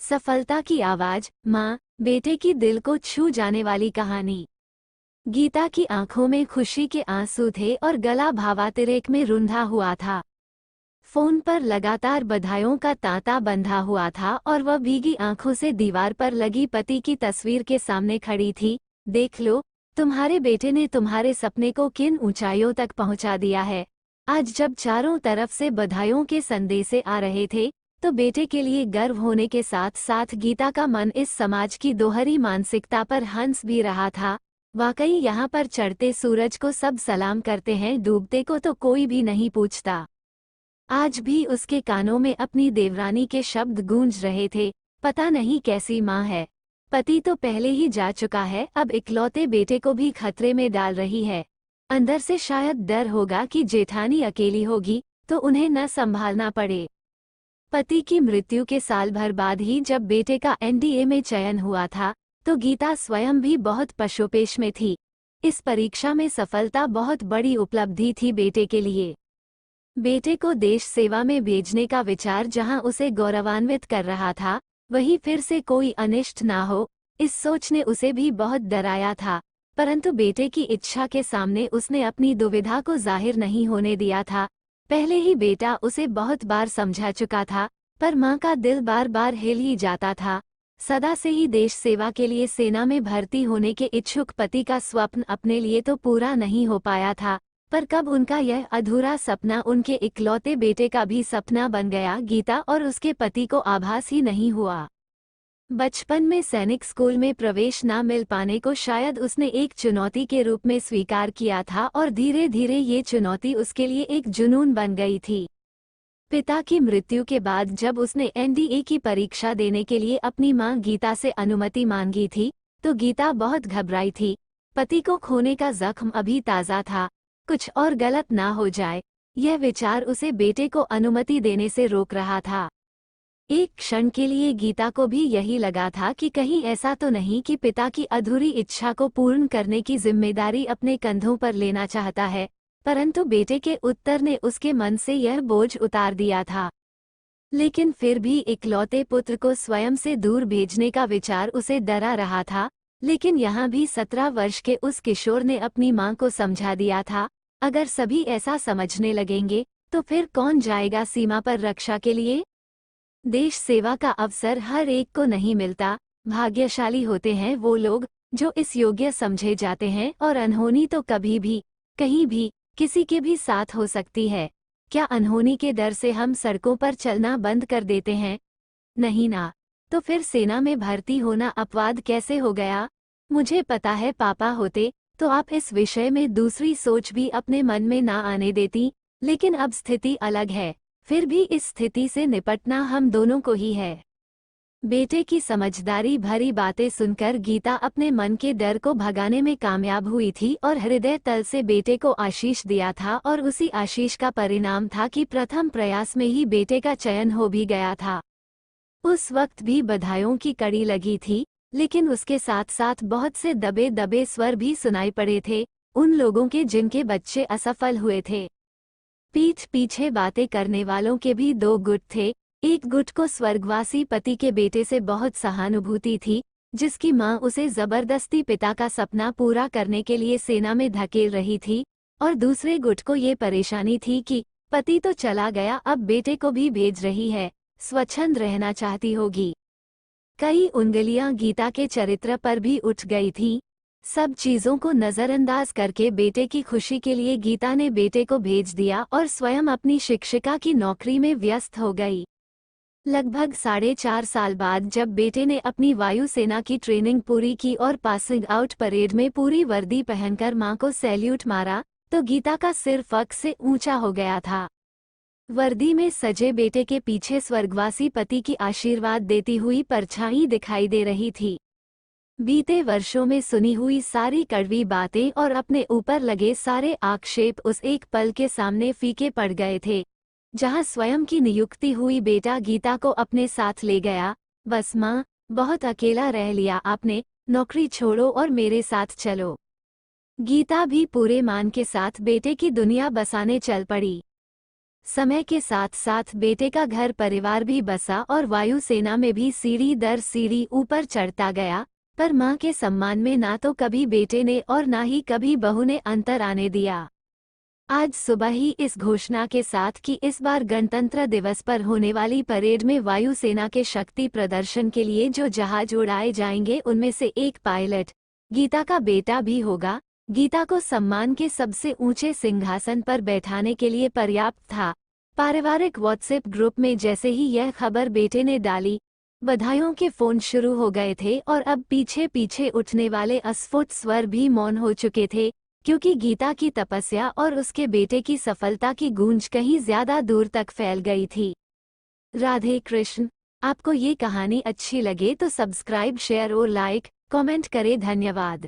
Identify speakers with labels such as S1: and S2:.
S1: सफलता की आवाज, माँ, बेटे की दिल को छू जाने वाली कहानी। गीता की आंखों में खुशी के आंसू थे और गला भावातिरेक में रुंधा हुआ था। फोन पर लगातार बधाइयों का तांता बंधा हुआ था और वह भीगी आंखों से दीवार पर लगी पति की तस्वीर के सामने खड़ी थी। देख लो, तुम्हारे बेटे ने तुम्हारे सपने को किन ऊंचाइयों तक पहुंचा दिया है। आज जब चारों तरफ से बधाइयों के संदेशे आ रहे थे, तो बेटे के लिए गर्व होने के साथ साथ गीता का मन इस समाज की दोहरी मानसिकता पर हंस भी रहा था। वाकई यहाँ पर चढ़ते सूरज को सब सलाम करते हैं, डूबते को तो कोई भी नहीं पूछता। आज भी उसके कानों में अपनी देवरानी के शब्द गूंज रहे थे, पता नहीं कैसी माँ है। पति तो पहले ही जा चुका है, अब इकलौते बेटे को भी खतरे में डाल रही है। अंदर से शायद डर होगा कि जेठानी अकेली होगी तो उन्हें न संभालना पड़े। पति की मृत्यु के साल भर बाद ही जब बेटे का एनडीए में चयन हुआ था, तो गीता स्वयं भी बहुत पशोपेश में थी। इस परीक्षा में सफलता बहुत बड़ी उपलब्धि थी बेटे के लिए। बेटे को देश सेवा में भेजने का विचार जहां उसे गौरवान्वित कर रहा था, वहीं फिर से कोई अनिष्ट ना हो, इस सोच ने उसे भी बहुत डराया था। परंतु बेटे की इच्छा के सामने उसने अपनी दुविधा को जाहिर नहीं होने दिया था। पहले ही बेटा उसे बहुत बार समझा चुका था, पर माँ का दिल बार बार हिल ही जाता था। सदा से ही देश सेवा के लिए सेना में भर्ती होने के इच्छुक पति का स्वप्न अपने लिए तो पूरा नहीं हो पाया था, पर कब उनका यह अधूरा सपना उनके इकलौते बेटे का भी सपना बन गया, गीता और उसके पति को आभास ही नहीं हुआ। बचपन में सैनिक स्कूल में प्रवेश न मिल पाने को शायद उसने एक चुनौती के रूप में स्वीकार किया था और धीरे धीरे ये चुनौती उसके लिए एक जुनून बन गई थी। पिता की मृत्यु के बाद जब उसने एनडीए की परीक्षा देने के लिए अपनी मां गीता से अनुमति मांगी थी, तो गीता बहुत घबराई थी। पति को खोने का जख्म अभी ताज़ा था, कुछ और गलत ना हो जाए, यह विचार उसे बेटे को अनुमति देने से रोक रहा था। एक क्षण के लिए गीता को भी यही लगा था कि कहीं ऐसा तो नहीं कि पिता की अधूरी इच्छा को पूर्ण करने की जिम्मेदारी अपने कंधों पर लेना चाहता है, परंतु बेटे के उत्तर ने उसके मन से यह बोझ उतार दिया था। लेकिन फिर भी इकलौते पुत्र को स्वयं से दूर भेजने का विचार उसे डरा रहा था। लेकिन यहाँ भी 17 वर्ष के उस किशोर ने अपनी माँ को समझा दिया था, अगर सभी ऐसा समझने लगेंगे तो फिर कौन जाएगा सीमा पर रक्षा के लिए। देश सेवा का अवसर हर एक को नहीं मिलता, भाग्यशाली होते हैं वो लोग जो इस योग्य समझे जाते हैं, और अनहोनी तो कभी भी, कहीं भी, किसी के भी साथ हो सकती है। क्या अनहोनी के डर से हम सड़कों पर चलना बंद कर देते हैं? नहीं ना। तो फिर सेना में भर्ती होना अपवाद कैसे हो गया? मुझे पता है पापा होते तो आप इस विषय में दूसरी सोच भी अपने मन में ना आने देती, लेकिन अब स्थिति अलग है। फिर भी इस स्थिति से निपटना हम दोनों को ही है। बेटे की समझदारी भरी बातें सुनकर गीता अपने मन के डर को भगाने में कामयाब हुई थी और हृदय तल से बेटे को आशीष दिया था, और उसी आशीष का परिणाम था कि प्रथम प्रयास में ही बेटे का चयन हो भी गया था। उस वक्त भी बधाइयों की कड़ी लगी थी, लेकिन उसके साथ साथ बहुत से दबे दबे स्वर भी सुनाई पड़े थे, उन लोगों के जिनके बच्चे असफल हुए थे। पीठ पीछे बातें करने वालों के भी दो गुट थे। एक गुट को स्वर्गवासी पति के बेटे से बहुत सहानुभूति थी, जिसकी मां उसे जबरदस्ती पिता का सपना पूरा करने के लिए सेना में धकेल रही थी, और दूसरे गुट को ये परेशानी थी कि पति तो चला गया, अब बेटे को भी भेज रही है, स्वच्छंद रहना चाहती होगी। कई उंगलियां गीता के चरित्र पर भी उठ गई थीं। सब चीजों को नजरअंदाज करके बेटे की खुशी के लिए गीता ने बेटे को भेज दिया और स्वयं अपनी शिक्षिका की नौकरी में व्यस्त हो गई। लगभग 4.5 साल बाद जब बेटे ने अपनी वायुसेना की ट्रेनिंग पूरी की और पासिंग आउट परेड में पूरी वर्दी पहनकर मां को सैल्यूट मारा, तो गीता का सिर फक से ऊंचा हो गया था। वर्दी में सजे बेटे के पीछे स्वर्गवासी पति की आशीर्वाद देती हुई परछाई दिखाई दे रही थी। बीते वर्षों में सुनी हुई सारी कड़वी बातें और अपने ऊपर लगे सारे आक्षेप उस एक पल के सामने फीके पड़ गए थे, जहां स्वयं की नियुक्ति हुई बेटा गीता को अपने साथ ले गया। बस माँ, बहुत अकेला रह लिया आपने, नौकरी छोड़ो और मेरे साथ चलो। गीता भी पूरे मान के साथ बेटे की दुनिया बसाने चल पड़ी। समय के साथ साथ बेटे का घर परिवार भी बसा और वायुसेना में भी सीढ़ी दर सीढ़ी ऊपर चढ़ता गया, पर मां के सम्मान में ना तो कभी बेटे ने और ना ही कभी बहू ने अंतर आने दिया। आज सुबह ही इस घोषणा के साथ कि इस बार गणतंत्र दिवस पर होने वाली परेड में वायुसेना के शक्ति प्रदर्शन के लिए जो जहाज उड़ाए जाएंगे उनमें से एक पायलट गीता का बेटा भी होगा। गीता को सम्मान के सबसे ऊंचे सिंहासन पर बैठाने के लिए पर्याप्त था। पारिवारिक व्हाट्सएप ग्रुप में जैसे ही यह खबर बेटे ने डाली, बधाइयों के फोन शुरू हो गए थे और अब पीछे पीछे उठने वाले अस्फुट स्वर भी मौन हो चुके थे, क्योंकि गीता की तपस्या और उसके बेटे की सफलता की गूंज कहीं ज्यादा दूर तक फैल गई थी। राधे कृष्ण। आपको ये कहानी अच्छी लगे तो सब्सक्राइब, शेयर और लाइक, कमेंट करें। धन्यवाद।